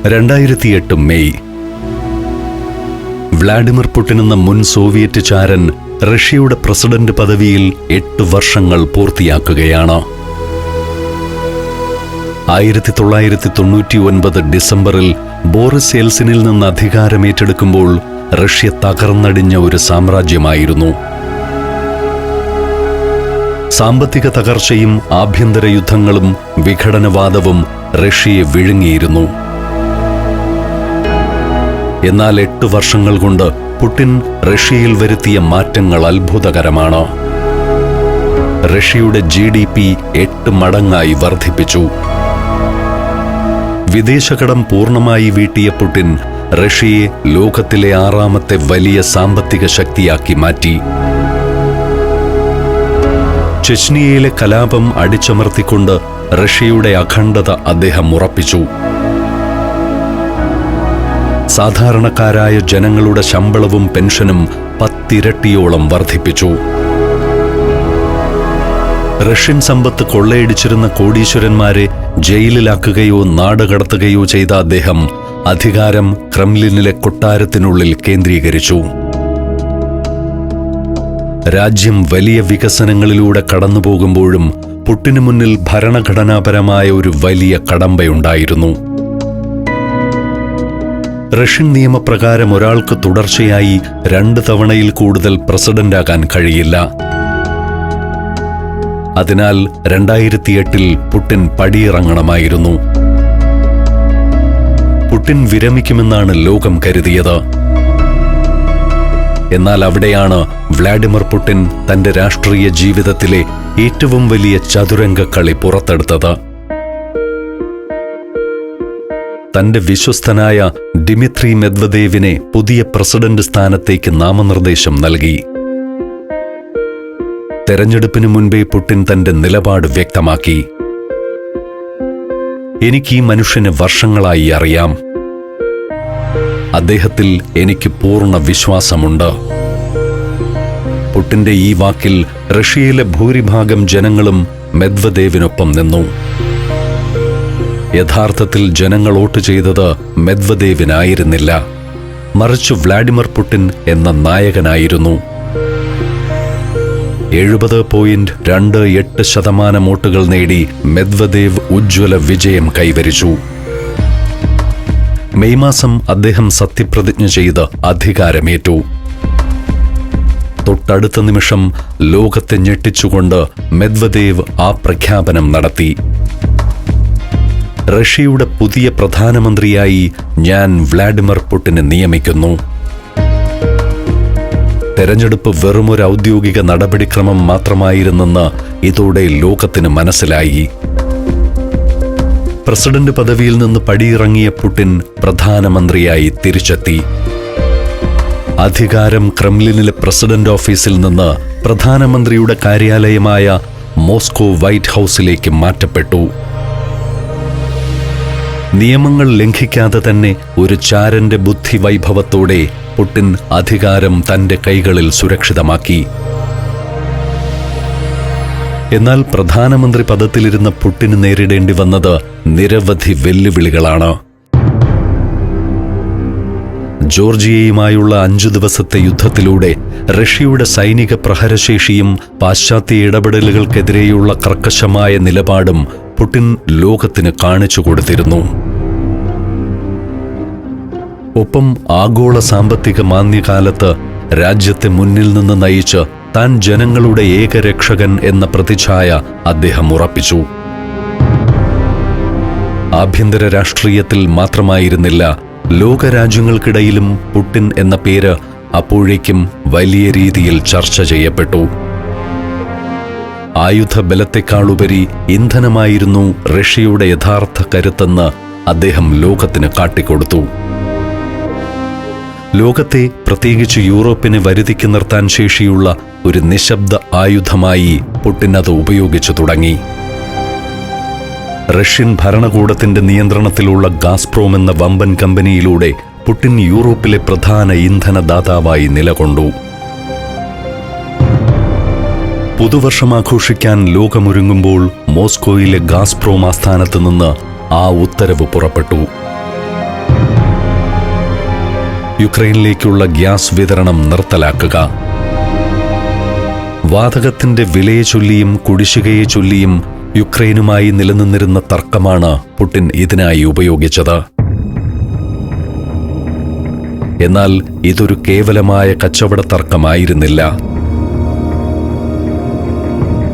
2008 May. Vladimir Putin എന്ന മുൻ Soviet ചാരൻ റഷ്യയുടെ പ്രസിഡന്റ് പദവിയിൽ 8 വർഷങ്ങൾ പൂർത്തിയാക്കുകയാണ്. 1999 ഡിസംബറിൽ ബോറിസ് യെൽസിനിൽ നിന്ന് അധികാരമേറ്റെടുക്കുമ്പോൾ റഷ്യ തകർന്നടിഞ്ഞ ഒരു സാമ്രാജ്യമായിരുന്നു. സാമ്പത്തിക തകർച്ചയും ആഭ്യന്തര യുദ്ധങ്ങളും വിഘടനവാദവും റഷ്യയെ വിഴുങ്ങിയിരുന്നു. എന്നാൽ 8 വർഷങ്ങൾ കൊണ്ട് പുടിൻ റഷ്യയിൽ വരുത്തിയ മാറ്റങ്ങൾ അത്ഭുതകരമാണ്. റഷ്യയുടെ GDP 8 മടങ്ങായി വർദ്ധിപ്പിച്ചു. വിദേശകടം പൂർണ്ണമായി വീട്ടിയ പുടിൻ റഷ്യയെ ലോകത്തിലെ 6ാമത്തെ വലിയ സാമ്പത്തിക ശക്തിയാക്കി മാറ്റി. ചെച്നിയയിലെ കലാപം അടിച്ചമർത്തിക്കൊണ്ട് റഷ്യയുടെ അഖണ്ഡത അദ്ദേഹം ഉറപ്പിച്ചു. സാധാരണക്കാരായ ജനങ്ങളുടെ ശമ്പളവും പെൻഷനും 10 ഇരട്ടിയോളം വർദ്ധിപ്പിച്ചു. റഷ്യൻ സമ്പത്ത് കൊള്ളയടിച്ചിരുന്ന കോടീശ്വരന്മാരെ ജയിലിലാക്കുകയോ നാടുകടത്തുകയോ ചെയ്ത അദ്ദേഹം അധികാരം ക്രെംലിനിലെ കൊട്ടാരത്തിനുള്ളിൽ കേന്ദ്രീകരിച്ചു. രാജ്യം വലിയ വികസനങ്ങളിലൂടെ കടന്നുപോകുമ്പോഴും പുടിന് മുന്നിൽ ഭരണഘടനാപരമായ ഒരു വലിയ കടമ്പയുണ്ടായിരുന്നു. റഷ്യൻ നിയമപ്രകാരം ഒരാൾക്ക് തുടർച്ചയായി 2 തവണയിൽ കൂടുതൽ പ്രസിഡന്റാകാൻ കഴിയില്ല. അതിനാൽ 2008 പുടിൻ പടിയിറങ്ങണമായിരുന്നു. പുടിൻ വിരമിക്കുമെന്നാണ് ലോകം കരുതിയത്. എന്നാൽ അവിടെയാണ് വ്ളാഡിമിർ പുടിൻ തന്റെ രാഷ്ട്രീയ ജീവിതത്തിലെ ഏറ്റവും വലിയ ചതുരംഗക്കളി പുറത്തെടുത്തത്. തന്റെ വിശ്വസ്തനായ ഡിമിത്രി മെദ്വദേവിനെ പുതിയ പ്രസിഡന്റ് സ്ഥാനത്തേക്ക് നാമനിർദ്ദേശം നൽകി. തെരഞ്ഞെടുപ്പിന് മുൻപേ പുടിൻ തന്റെ നിലപാട് വ്യക്തമാക്കി. എനിക്ക് ഈ മനുഷ്യനെ വർഷങ്ങളായി അറിയാം. അദ്ദേഹത്തിൽ എനിക്ക് പൂർണ്ണ വിശ്വാസമുണ്ട്. പുടിന്റെ ഈ വാക്കിൽ റഷ്യയിലെ ഭൂരിഭാഗം ജനങ്ങളും മെദ്വദേവിനൊപ്പം നിന്നു. യഥാർത്ഥത്തിൽ ജനങ്ങൾ വോട്ട് ചെയ്തത് മെദ്വദേവിനായിരുന്നില്ല, മറിച്ച് വ്ളാഡിമിർ പുടിൻ എന്ന നായകനായിരുന്നു. 70.28% വോട്ടുകൾ നേടി മെദ്വദേവ് ഉജ്ജ്വല വിജയം കൈവരിച്ചു. മെയ് മാസം അദ്ദേഹം സത്യപ്രതിജ്ഞ ചെയ്ത് അധികാരമേറ്റു. തൊട്ടടുത്ത നിമിഷം ലോകത്തെ ഞെട്ടിച്ചുകൊണ്ട് മെദ്വദേവ് ആ പ്രഖ്യാപനം നടത്തി. റഷ്യയുടെ പുതിയ പ്രധാനമന്ത്രിയായി ഞാൻ വ്ളാഡിമിർ പുടിനെ നിയമിക്കുന്നു. തെരഞ്ഞെടുപ്പ് വെറുമൊരു ഔദ്യോഗിക നടപടിക്രമം മാത്രമായിരുന്നെന്ന് ഇതോടെ ലോകത്തിന് മനസ്സിലായി. പ്രസിഡന്റ് പദവിയിൽ നിന്ന് പടിയിറങ്ങിയ പുടിൻ പ്രധാനമന്ത്രിയായി തിരിച്ചെത്തി. അധികാരം ക്രെംലിനിലെ പ്രസിഡന്റ് ഓഫീസിൽ നിന്ന് പ്രധാനമന്ത്രിയുടെ കാര്യാലയമായ മോസ്കോ വൈറ്റ് ഹൌസിലേക്ക് മാറ്റപ്പെട്ടു. നിയമങ്ങൾ ലംഘിക്കാതെ തന്നെ ഒരു ചാരന്റെ ബുദ്ധി വൈഭവത്തോടെ പുടിൻ അധികാരം തന്റെ കൈകളിൽ സുരക്ഷിതമാക്കി. എന്നാൽ പ്രധാനമന്ത്രി പദത്തിലിരുന്ന പുടിന് നേരിടേണ്ടി വന്നത് നിരവധി വെല്ലുവിളികളാണ്. ജോർജിയയുമായുള്ള 5 ദിവസത്തെ യുദ്ധത്തിലൂടെ റഷ്യയുടെ സൈനിക പ്രഹരശേഷിയും പാശ്ചാത്യ ഇടപെടലുകൾക്കെതിരെയുള്ള കർക്കശമായ നിലപാടും പുടിൻ ലോകത്തിന് കാണിച്ചു കൊടുത്തിരുന്നു. ഒപ്പം ആഗോള സാമ്പത്തിക മാന്ദ്യകാലത്ത് രാജ്യത്തെ മുന്നിൽ നിന്ന് നയിച്ച് താൻ ജനങ്ങളുടെ ഏകരക്ഷകൻ എന്ന പ്രതിച്ഛായ അദ്ദേഹം ഉറപ്പിച്ചു. ആഭ്യന്തര രാഷ്ട്രീയത്തിൽ മാത്രമായിരുന്നില്ല, ലോകരാജ്യങ്ങൾക്കിടയിലും പുടിൻ എന്ന പേര് അപ്പോഴേക്കും വലിയ രീതിയിൽ ചർച്ച ചെയ്യപ്പെട്ടു. ആയുധ ബലത്തെക്കാളുപരി ഇന്ധനമായിരുന്നു റഷ്യയുടെ യഥാർത്ഥ കരുത്തെന്ന് അദ്ദേഹം ലോകത്തിന് കാട്ടിക്കൊടുത്തു. ലോകത്തെ, പ്രത്യേകിച്ച് യൂറോപ്പിനെ വരുതിക്ക് നിർത്താൻ ശേഷിയുള്ള ഒരു നിശബ്ദ ആയുധമായി പുടിൻ അത് ഉപയോഗിച്ചു തുടങ്ങി. റഷ്യൻ ഭരണകൂടത്തിന്റെ നിയന്ത്രണത്തിലുള്ള ഗാസ്പ്രോം എന്ന വമ്പൻ കമ്പനിയിലൂടെ പുടിൻ യൂറോപ്പിലെ പ്രധാന ഇന്ധനദാതാവായി നിലകൊണ്ടു. പുതുവർഷം ആഘോഷിക്കാൻ ലോകമൊരുങ്ങുമ്പോൾ മോസ്കോയിലെ ഗാസ്പ്രോം ആസ്ഥാനത്ത് നിന്ന് ആ ഉത്തരവ് പുറപ്പെട്ടു. യുക്രൈനിലേക്കുള്ള ഗ്യാസ് വിതരണം നിർത്തലാക്കുക. വാതകത്തിന്റെ വിലയെ ചൊല്ലിയും കുടിശ്ശികയെ ചൊല്ലിയും യുക്രൈനുമായി നിലനിന്നിരുന്ന തർക്കമാണ് പുടിൻ ഇതിനായി ഉപയോഗിച്ചത്. എന്നാൽ ഇതൊരു കേവലമായ കച്ചവട തർക്കമായിരുന്നില്ല.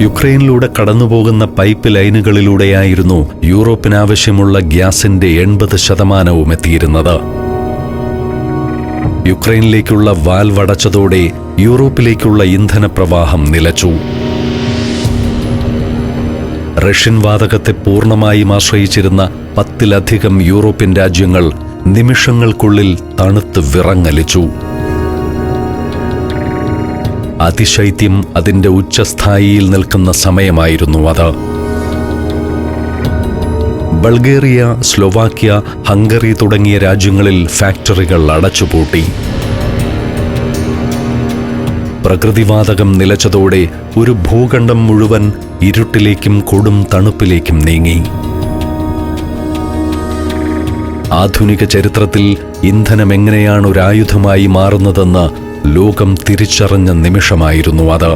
യുക്രൈനിലൂടെ കടന്നുപോകുന്ന പൈപ്പ് ലൈനുകളിലൂടെയായിരുന്നു യൂറോപ്പിനാവശ്യമുള്ള ഗ്യാസിന്റെ 80% എത്തിയിരുന്നത്. യുക്രൈനിലേക്കുള്ള വാൽവ് അടച്ചതോടെ യൂറോപ്പിലേക്കുള്ള ഇന്ധനപ്രവാഹം നിലച്ചു. റഷ്യൻ വാതകത്തെ പൂർണ്ണമായും ആശ്രയിച്ചിരുന്ന 10-ലധികം യൂറോപ്യൻ രാജ്യങ്ങൾ നിമിഷങ്ങൾക്കുള്ളിൽ തണുത്ത് വിറങ്ങലിച്ചു. അതിശൈത്യം അതിന്റെ ഉച്ചസ്ഥായിയിൽ നിൽക്കുന്ന സമയമായിരുന്നു അത്. ബൾഗേറിയ, സ്ലോവാക്യ, ഹംഗറി തുടങ്ങിയ രാജ്യങ്ങളിൽ ഫാക്ടറികൾ അടച്ചുപൂട്ടി. പ്രകൃതിവാതകം നിലച്ചതോടെ ഒരു ഭൂഖണ്ഡം മുഴുവൻ ഇരുട്ടിലേക്കും കൊടും തണുപ്പിലേക്കും നീങ്ങി. ആധുനിക ചരിത്രത്തിൽ ഇന്ധനം എങ്ങനെയാണ് ഒരായുധമായി മാറുന്നതെന്ന് ലോകം തിരിച്ചറിഞ്ഞ നിമിഷമായിരുന്നു അത്.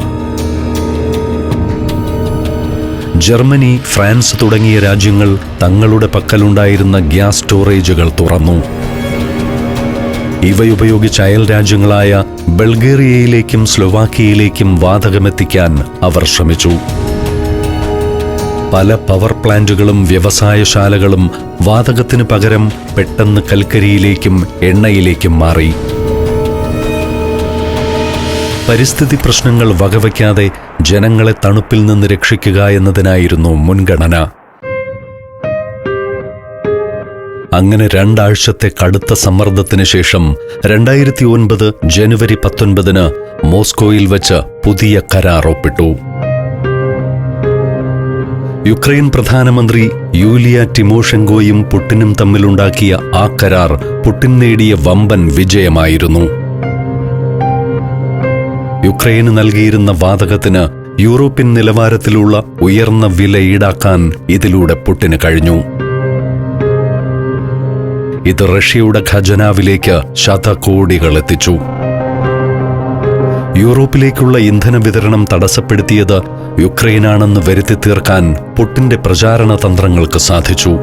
ജർമ്മനി, ഫ്രാൻസ് തുടങ്ങിയ രാജ്യങ്ങൾ തങ്ങളുടെ പക്കലുണ്ടായിരുന്ന ഗ്യാസ് സ്റ്റോറേജുകൾ തുറന്നു. ഇവയുപയോഗിച്ച് അയൽ രാജ്യങ്ങളായ ബൾഗേറിയയിലേക്കും സ്ലോവാക്യയിലേക്കും വാതകമെത്തിക്കാൻ അവർ ശ്രമിച്ചു. പല പവർ പ്ലാന്റുകളും വ്യവസായശാലകളും വാതകത്തിനു പകരം പെട്ടെന്ന് കൽക്കരിയിലേക്കും എണ്ണയിലേക്കും മാറി. പരിസ്ഥിതി പ്രശ്നങ്ങൾ വകവയ്ക്കാതെ ജനങ്ങളെ തണുപ്പിൽ നിന്ന് രക്ഷിക്കുക എന്നതിനായിരുന്നു മുൻഗണന. അങ്ങനെ 2 ആഴ്ചത്തെ കടുത്ത സമ്മർദ്ദത്തിന് ശേഷം 2009 ജനുവരി 19 മോസ്കോയിൽ വച്ച് പുതിയ കരാർ ഒപ്പിട്ടു. യുക്രൈൻ പ്രധാനമന്ത്രി യൂലിയ ടിമോഷെങ്കോയും പുടിനും തമ്മിലുണ്ടാക്കിയ ആ കരാർ പുടിൻ നേടിയ വമ്പൻ വിജയമായിരുന്നു. യുക്രൈന് നൽകിയിരുന്ന വാതകത്തിന് യൂറോപ്യൻ നിലവാരത്തിലുള്ള ഉയർന്ന വില ഈടാക്കാൻ ഇതിലൂടെ പുടിന് കഴിഞ്ഞു. ഇത് റഷ്യയുടെ ഖജനാവിലേക്ക് ശതകോടികൾ എത്തിച്ചു. യൂറോപ്പിലേക്കുള്ള ഇന്ധന വിതരണം തടസ്സപ്പെടുത്തിയത് യുക്രൈനാണെന്ന് വരുത്തി തീർക്കാൻ പുടിന്റെ പ്രചാരണ തന്ത്രങ്ങൾക്ക് സാധിച്ചു.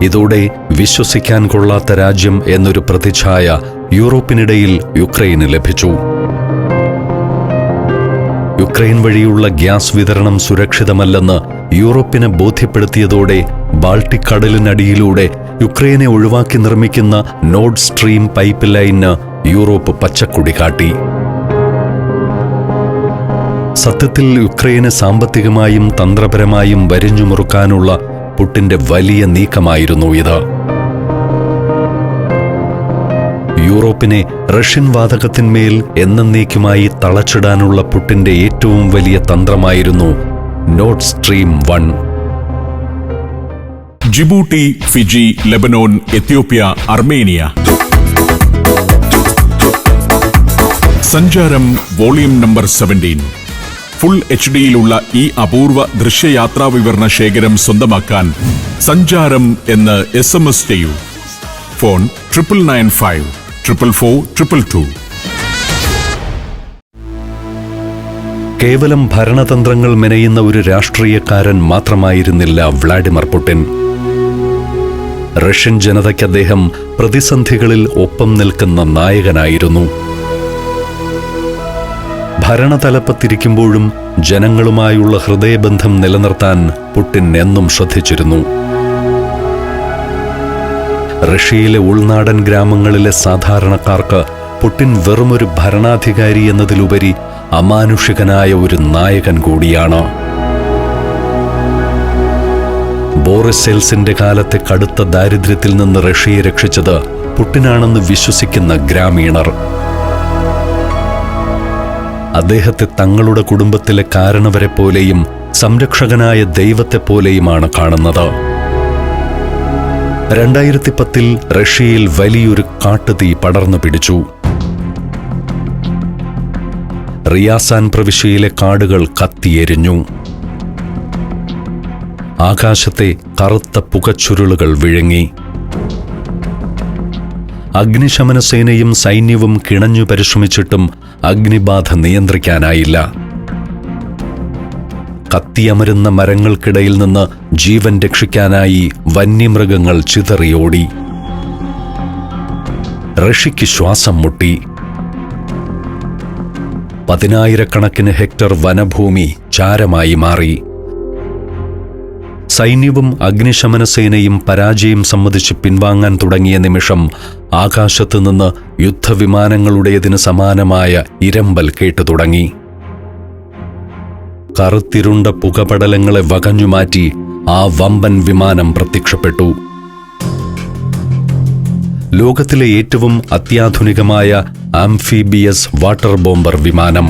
ഇതോടെ വിശ്വസിക്കാൻ കൊള്ളാത്ത രാജ്യം എന്നൊരു പ്രതിച്ഛായ യൂറോപ്പിനിടയിൽ യുക്രൈന് ലഭിച്ചു. യുക്രൈൻ വഴിയുള്ള ഗ്യാസ് വിതരണം സുരക്ഷിതമല്ലെന്ന് യൂറോപ്പിനെ ബോധ്യപ്പെടുത്തിയതോടെ ബാൾട്ടിക് കടലിനടിയിലൂടെ യുക്രൈനെ ഒഴിവാക്കി നിർമ്മിക്കുന്ന നോർഡ് സ്ട്രീം പൈപ്പ് ലൈനിന് യൂറോപ്പ് പച്ചക്കൊടി കാട്ടി. സത്യത്തിൽ യുക്രൈനെ സാമ്പത്തികമായും തന്ത്രപരമായും വരിഞ്ഞുമുറുക്കാനുള്ള പുടിന്റെ വലിയ നീക്കമായിരുന്നു ഇത്. യൂറോപ്പിനെ റഷ്യൻ വാതകത്തിന്മേൽ എന്നേക്കുമായി തളച്ചിടാനുള്ള പുടിന്റെ ഏറ്റവും വലിയ തന്ത്രമായിരുന്നു Nord Stream 1. Djibouti, Fiji, Lebanon, Ethiopia, Armenia. സഞ്ചാരം വോളിയം നമ്പർ 17. ഫുൾ HD-യിലുള്ള ഈ അപൂർവ ദൃശ്യയാത്രാ വിവരണ ശേഖരം സ്വന്തമാക്കാൻ സഞ്ചാരം എന്ന് SMS ചെയ്യൂ. ഫോൺ 9995 444 222. കേവലം ഭരണതന്ത്രങ്ങൾ മെനയുന്ന ഒരു രാഷ്ട്രീയക്കാരൻ മാത്രമായിരുന്നില്ല വ്ളാഡിമിർ പുടിൻ. റഷ്യൻ ജനതയ്ക്ക് അദ്ദേഹം പ്രതിസന്ധികളിൽ ഒപ്പം നിൽക്കുന്ന നായകനായിരുന്നു. ഭരണതലപ്പത്തിരിക്കുമ്പോഴും ജനങ്ങളുമായുള്ള ഹൃദയബന്ധം നിലനിർത്താൻ പുടിൻ എന്നും ശ്രദ്ധിച്ചിരുന്നു. റഷ്യയിലെ ഉൾനാടൻ ഗ്രാമങ്ങളിലെ സാധാരണക്കാർക്ക് പുടിൻ വെറുമൊരു ഭരണാധികാരി എന്നതിലുപരി അമാനുഷികനായ ഒരു നായകൻ കൂടിയാണ്. ബോറിസ് യെൽസിന്റെ കാലത്തെ കടുത്ത ദാരിദ്ര്യത്തിൽ നിന്ന് റഷ്യയെ രക്ഷിച്ചത് പുടിനാണെന്ന് വിശ്വസിക്കുന്ന ഗ്രാമീണർ അദ്ദേഹത്തെ തങ്ങളുടെ കുടുംബത്തിലെ കാരണവരെ പോലെയും സംരക്ഷകനായ ദൈവത്തെപ്പോലെയുമാണ് കാണുന്നത്. 2010 റഷ്യയിൽ വലിയൊരു കാട്ടുതീ പടർന്നു പിടിച്ചു. റിയാസാൻ പ്രവിശ്യയിലെ കാടുകൾ കത്തിയെരിഞ്ഞു. ആകാശത്തെ കറുത്ത പുകച്ചുരുളുകൾ വിഴുങ്ങി. അഗ്നിശമന സേനയും സൈന്യവും കിണഞ്ഞു പരിശ്രമിച്ചിട്ടും അഗ്നിബാധ നിയന്ത്രിക്കാനായില്ല. കത്തിയമരുന്ന മരങ്ങൾക്കിടയിൽ നിന്ന് ജീവൻ രക്ഷിക്കാനായി വന്യമൃഗങ്ങൾ ചിതറിയോടി. റഷ്യയ്ക്ക് ശ്വാസം മുട്ടി. 10,000-കണക്കിന് ഹെക്ടർ വനഭൂമി ചാരമായി മാറി. സൈന്യവും അഗ്നിശമന സേനയും പരാജയം സമ്മതിച്ച് പിൻവാങ്ങാൻ തുടങ്ങിയ നിമിഷം ആകാശത്തു നിന്ന് യുദ്ധവിമാനങ്ങളുടേതിന് സമാനമായ ഇരമ്പൽ കേട്ടു തുടങ്ങി. കറുത്തിരുണ്ട പുകപടലങ്ങളെ വകഞ്ഞുമാറ്റി ആ വമ്പൻ വിമാനം പ്രത്യക്ഷപ്പെട്ടു. ലോകത്തിലെ ഏറ്റവും അത്യാധുനികമായ ആംഫീബിയസ് വാട്ടർ ബോംബർ വിമാനം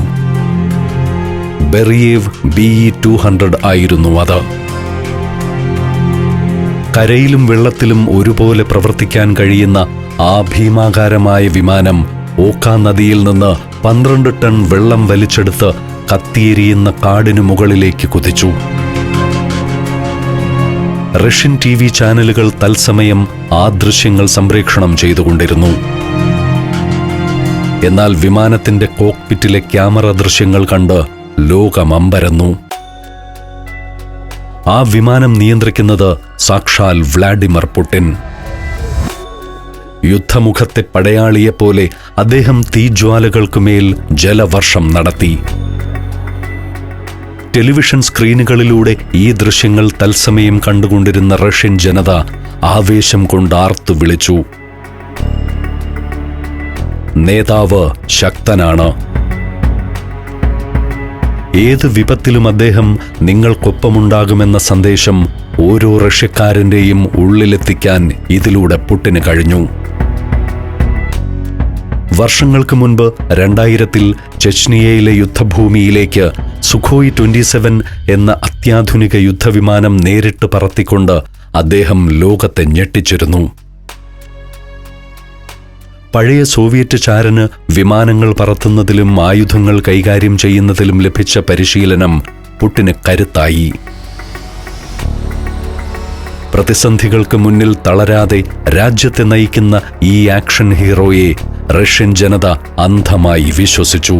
ബെറിയേവ് BE-200 ആയിരുന്നു അത്. കരയിലും വെള്ളത്തിലും ഒരുപോലെ പ്രവർത്തിക്കാൻ കഴിയുന്ന ആ ഭീമാകാരമായ വിമാനം ഓഖ നദിയിൽ നിന്ന് 12 ടൺ വെള്ളം വലിച്ചെടുത്ത് കത്തിയെരിയുന്ന കാടിനു മുകളിലേക്ക് കുതിച്ചു. റഷ്യൻ TV ചാനലുകൾ തത്സമയം ആ ദൃശ്യങ്ങൾ സംപ്രേഷണം ചെയ്തുകൊണ്ടിരുന്നു. എന്നാൽ വിമാനത്തിന്റെ കോക്പിറ്റിലെ ക്യാമറ ദൃശ്യങ്ങൾ കണ്ട് ലോകമമ്പരന്നു. ആ വിമാനം നിയന്ത്രിക്കുന്നത് സാക്ഷാൽ വ്ളാഡിമർ പുടിൻ. യുദ്ധമുഖത്തെ പടയാളിയെപ്പോലെ അദ്ദേഹം തീജ്വാലകൾക്കുമേൽ ജലവർഷം നടത്തി. ടെലിവിഷൻ സ്ക്രീനുകളിലൂടെ ഈ ദൃശ്യങ്ങൾ തത്സമയം കണ്ടുകൊണ്ടിരുന്ന റഷ്യൻ ജനത ആവേശം കൊണ്ട് ആർത്തു വിളിച്ചു: നേതാവ് ശക്തനാണ്. ഏത് വിപത്തിലും അദ്ദേഹം നിങ്ങൾക്കൊപ്പമുണ്ടാകുമെന്ന സന്ദേശം ഓരോ റഷ്യക്കാരന്റെയും ഉള്ളിലെത്തിക്കാൻ ഇതിലൂടെ പുടിന് കഴിഞ്ഞു. വർഷങ്ങൾക്ക് മുൻപ് 2000-ൽ ചെച്നിയയിലെ യുദ്ധഭൂമിയിലേക്ക് സുഖോയ് 27 എന്ന അത്യാധുനിക യുദ്ധവിമാനം നേരിട്ട് പറത്തിക്കൊണ്ട് അദ്ദേഹം ലോകത്തെ ഞെട്ടിച്ചിരുന്നു. പഴയ സോവിയറ്റ് ചാരന് വിമാനങ്ങൾ പറത്തുന്നതിലും ആയുധങ്ങൾ കൈകാര്യം ചെയ്യുന്നതിലും ലഭിച്ച പരിശീലനം പുടിന് കരുത്തായി. പ്രതിസന്ധികൾക്ക് മുന്നിൽ തളരാതെ രാജ്യത്തെ നയിക്കുന്ന ഈ ആക്ഷൻ ഹീറോയെ റഷ്യൻ ജനത അന്ധമായി വിശ്വസിച്ചു.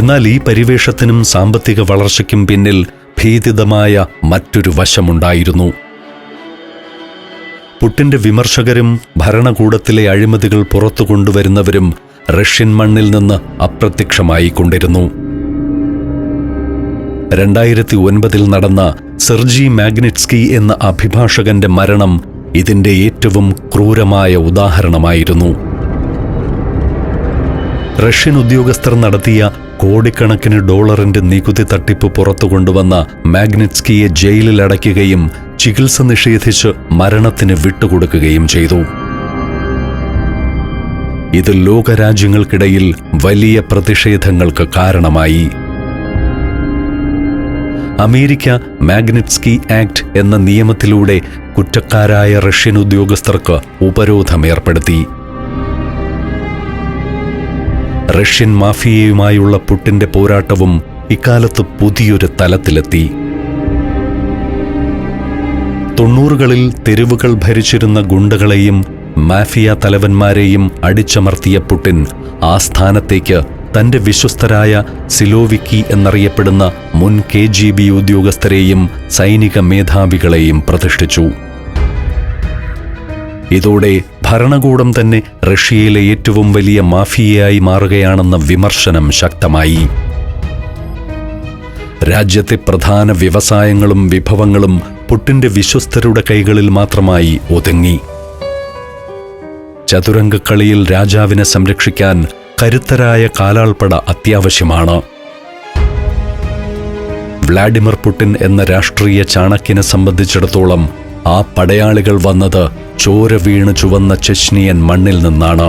എന്നാൽ ഈ പരിവേഷത്തിനും സാമ്പത്തിക വളർച്ചയ്ക്കും പിന്നിൽ ഭീതിതമായ മറ്റൊരു വശമുണ്ടായിരുന്നു. പുടിന്റെ വിമർശകരും ഭരണകൂടത്തിലെ അഴിമതികൾ പുറത്തു കൊണ്ടുവരുന്നവരും റഷ്യൻ മണ്ണിൽ നിന്ന് അപ്രത്യക്ഷമായിക്കൊണ്ടിരുന്നു. 2009-ൽ നടന്ന സെർജി മാഗ്നിറ്റ്സ്കി എന്ന അഭിഭാഷകന്റെ മരണം ഇതിന്റെ ഏറ്റവും ക്രൂരമായ ഉദാഹരണമായിരുന്നു. റഷ്യൻ ഉദ്യോഗസ്ഥർ നടത്തിയ കോടിക്കണക്കിന് ഡോളറിന്റെ നികുതി തട്ടിപ്പ് പുറത്തു കൊണ്ടുവന്ന മാഗ്നിറ്റ്സ്കിയെ ജയിലിൽ അടയ്ക്കുകയും ചികിത്സ നിഷേധിച്ച് മരണത്തിന് വിട്ടുകൊടുക്കുകയും ചെയ്തു. ഇത് ലോകരാജ്യങ്ങൾക്കിടയിൽ വലിയ പ്രതിഷേധങ്ങൾക്ക് കാരണമായി. അമേരിക്ക മാഗ്നിറ്റ്സ്കി ആക്ട് എന്ന നിയമത്തിലൂടെ കുറ്റക്കാരായ റഷ്യൻ ഉദ്യോഗസ്ഥർക്ക് ഉപരോധം ഏർപ്പെടുത്തി. റഷ്യൻ മാഫിയയുമായുള്ള പുടിന്റെ പോരാട്ടവും ഇക്കാലത്ത് പുതിയൊരു തലത്തിലെത്തി. 90കളിൽ തെരുവുകൾ ഭരിച്ചിരുന്ന ഗുണ്ടകളെയും മാഫിയ തലവന്മാരെയും അടിച്ചമർത്തിയ പുടിൻ ആ സ്ഥാനത്തേക്ക് തന്റെ വിശ്വസ്തരായ സിലോവിക്കി എന്നറിയപ്പെടുന്ന മുൻ KGB ഉദ്യോഗസ്ഥരെയും സൈനിക മേധാവികളെയും പ്രതിഷ്ഠിച്ചു. ഇതോടെ ഭരണകൂടം തന്നെ റഷ്യയിലെ ഏറ്റവും വലിയ മാഫിയയായി മാറുകയാണെന്ന വിമർശനം ശക്തമായി. രാജ്യത്തെ പ്രധാന വ്യവസായങ്ങളും വിഭവങ്ങളും പുടിന്റെ വിശ്വസ്തരുടെ കൈകളിൽ മാത്രമായി ഒതുങ്ങി. ചതുരംഗക്കളിയിൽ രാജാവിനെ സംരക്ഷിക്കാൻ കരുത്തരായ കാലാൾപ്പട അത്യാവശ്യമാണ്. വ്ളാഡിമർ പുടിൻ എന്ന രാഷ്ട്രീയ ചാണക്യനെ സംബന്ധിച്ചിടത്തോളം ആ പടയാളികൾ വന്നത് ചോര വീണ് ചുവന്ന ചെച്നിയൻ മണ്ണിൽ നിന്നാണ്.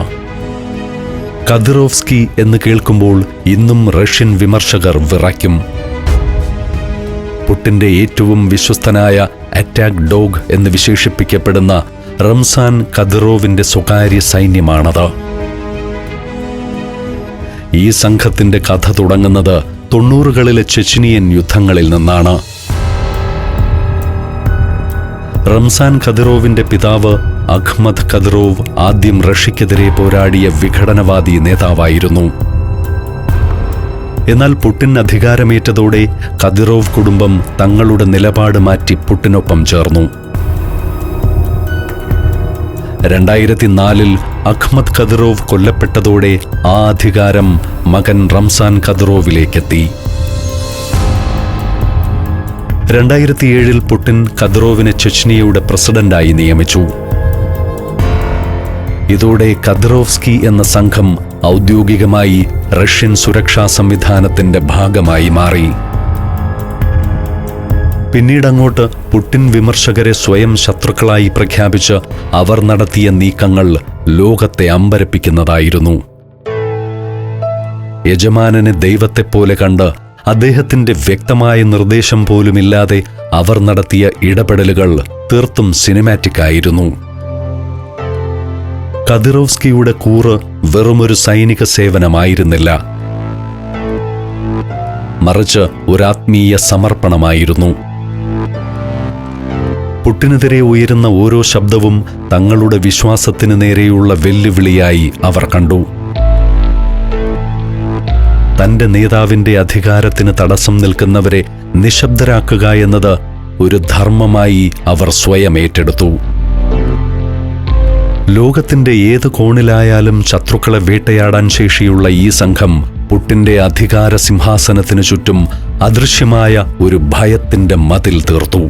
കദിറോവ്സ്കി എന്ന് കേൾക്കുമ്പോൾ ഇന്നും റഷ്യൻ വിമർശകർ വിറയ്ക്കും. പുടിന്റെ ഏറ്റവും വിശ്വസ്തനായ അറ്റാക്ക് ഡോഗ് എന്ന് വിശേഷിപ്പിക്കപ്പെടുന്ന റംസാൻ കദിറോവിന്റെ സ്വകാര്യ സൈന്യമാണത്. ഈ സംഘത്തിന്റെ കഥ തുടങ്ങുന്നത് 90കളിലെ ചെച്നിയൻ യുദ്ധങ്ങളിൽ നിന്നാണ്. റംസാൻ കദിറോവിന്റെ പിതാവ് അഹ്മദ് കദിറോവ് ആദ്യം റഷ്യക്കെതിരെ പോരാടിയ വിഘടനവാദി നേതാവായിരുന്നു. എന്നാൽ പുടിൻ അധികാരമേറ്റതോടെ കദിറോവ് കുടുംബം തങ്ങളുടെ നിലപാട് മാറ്റി പുടിനൊപ്പം ചേർന്നു. 2004 അഹ്മദ് കദിറോവ് കൊല്ലപ്പെട്ടതോടെ ആ അധികാരം മകൻ റംസാൻ കദിറോവിലേക്കെത്തി. 2007 പുടിൻ കദിറോവിനെ ചെച്നിയയുടെ പ്രസിഡന്റായി നിയമിച്ചു. ഇതോടെ കദിറോവ്സ്കി എന്ന സംഘം ഔദ്യോഗികമായി റഷ്യൻ സുരക്ഷാ സംവിധാനത്തിന്റെ ഭാഗമായി മാറി. പിന്നീടങ്ങോട്ട് പുടിൻ വിമർശകരെ സ്വയം ശത്രുക്കളായി പ്രഖ്യാപിച്ച് അവർ നടത്തിയ നീക്കങ്ങൾ ലോകത്തെ അമ്പരപ്പിക്കുന്നതായിരുന്നു. യജമാനനെ ദൈവത്തെപ്പോലെ കണ്ട് അദ്ദേഹത്തിന്റെ വ്യക്തമായ നിർദ്ദേശം പോലുമില്ലാതെ അവർ നടത്തിയ ഇടപെടലുകൾ തീർത്തും സിനിമാറ്റിക് ആയിരുന്നു. കദിറോവ്സ്കിയുടെ കൂറ് വെറുമൊരു സൈനിക സേവനമായിരുന്നില്ല, മറിച്ച് ഒരാത്മീയ സമർപ്പണമായിരുന്നു. പുടിനെതിരെ ഉയരുന്ന ഓരോ ശബ്ദവും തങ്ങളുടെ വിശ്വാസത്തിനു നേരെയുള്ള വെല്ലുവിളിയായി അവർ കണ്ടു. തന്റെ നേതാവിന്റെ അധികാരത്തിന് തടസ്സം നിൽക്കുന്നവരെ നിശബ്ദരാക്കുക എന്നത് ഒരു ധർമ്മമായി അവർ സ്വയം ഏറ്റെടുത്തു. ലോകത്തിന്റെ ഏത് കോണിലായാലും ശത്രുക്കളെ വേട്ടയാടാൻ ശേഷിയുള്ള ഈ സംഘം പുടിന്റെ അധികാര സിംഹാസനത്തിനു ചുറ്റും അദൃശ്യമായ ഒരു ഭയത്തിന്റെ മതിൽ തീർത്തു.